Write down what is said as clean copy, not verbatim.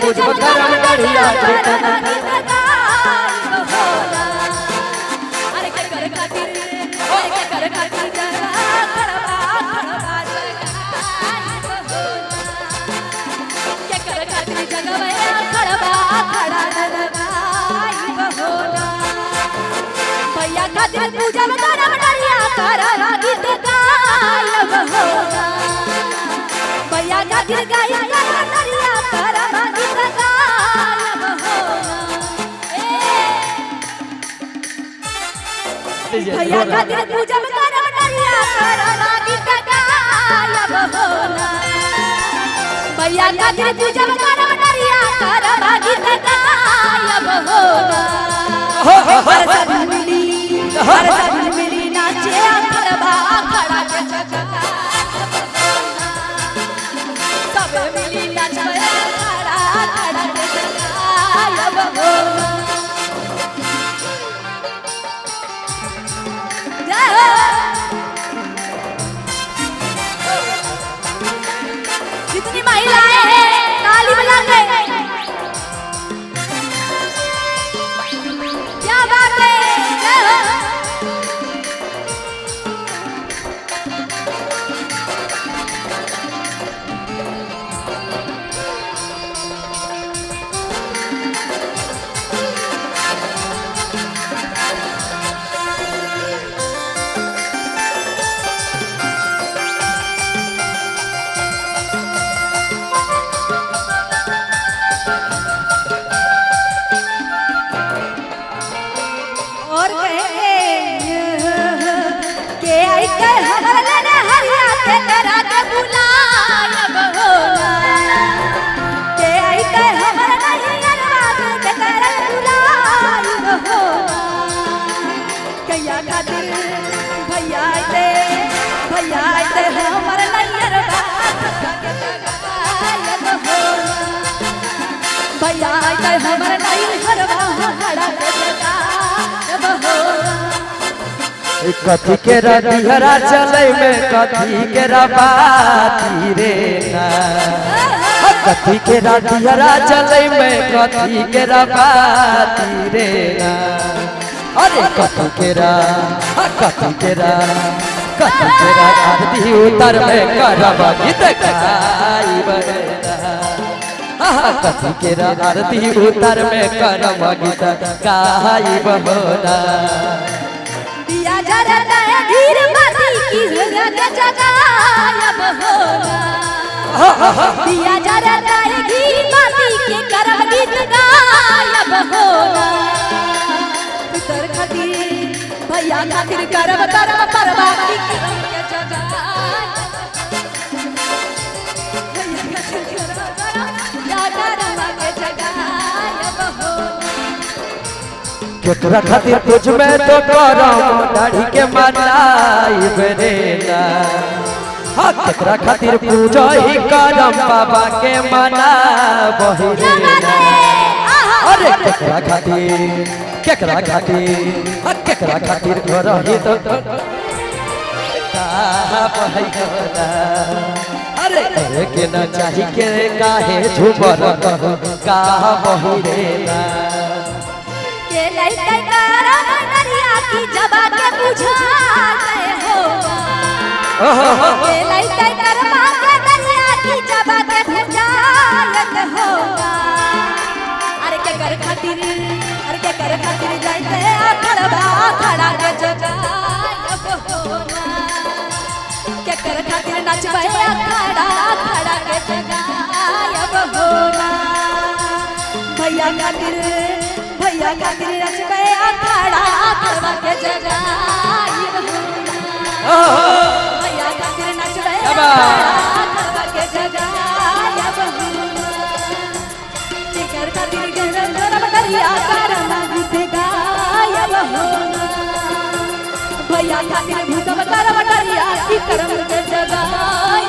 पूजब करम डरिया अरे के कर खातिर जगा खड़बा के कर खातिर जगवया खड़बा खड़ा लगाई बहोना भैया खातिर पूजब करम डरिया करम गीत गायब होना भैया खातिर गाय करम डरिया करम गीत गायब होना भैया खातिर पूजब करम डरिया करम गीत गायब होना भैया खातिर पूजब करम डरिया करम गीत गायब होना हर सब मिली नाचे खड़बा खड़ा के जगा सब मिली नाचे खड़ा खड़ा के जगा जितनी महिलाएं हैं ताली बजा के क्या बात है और के आई के हमर ने हरिया के करा के बुलायब होना के आई के हमर नहीं अरवा के करा बुलायब होना कैया खातिर भैया आते हमर नहीं अरवा के जगायब होना भैया आते हमर नहीं अरवा खड़ा के जगायब होना कथी के रतिहरा चले में कथी के बाती रे ना कथी के रतिहरा चले में कथी के बाती रे ना अरे कथी के आरती उतर में करब गीत गाइब कथी के आरती उतर में करब गीत गाइब होना दिया जरता है धीर बाती की जगायब होना दिया जरता है धीर बाती के करम गीत गायब होना पुत्र खातिर भैया खातिर करम परवा की करम के जगायब भैया खातिर करम के जगायब होना केकरा खातिर तुझ में तो करम दाढ़ी के मनाई बरेला हाँ केकरा खातिर पूजा ही करम बाबा के मना बहिरेला अरे केकरा खातिर करही तो अरे के न चाही के काहे झुबर का बहिरेला के लइका करम डरिया की जबा के बुझाते होगा के लइका करम डरिया की जबा के बुझाते होगा अरे के कर खातिर जाते खड़बा खड़ा के जगायब होना के कर खातिर नचबे खड़ा के जगायब होना भैया खातिर नचबे खड़ा के जगायब होना भैया खातिर नचबे खड़ा के जगायब होना केकर खातिर गरम डरिया करम गीत गायब होना भैया खातिर भूतब करम डरिया की करम के जगायब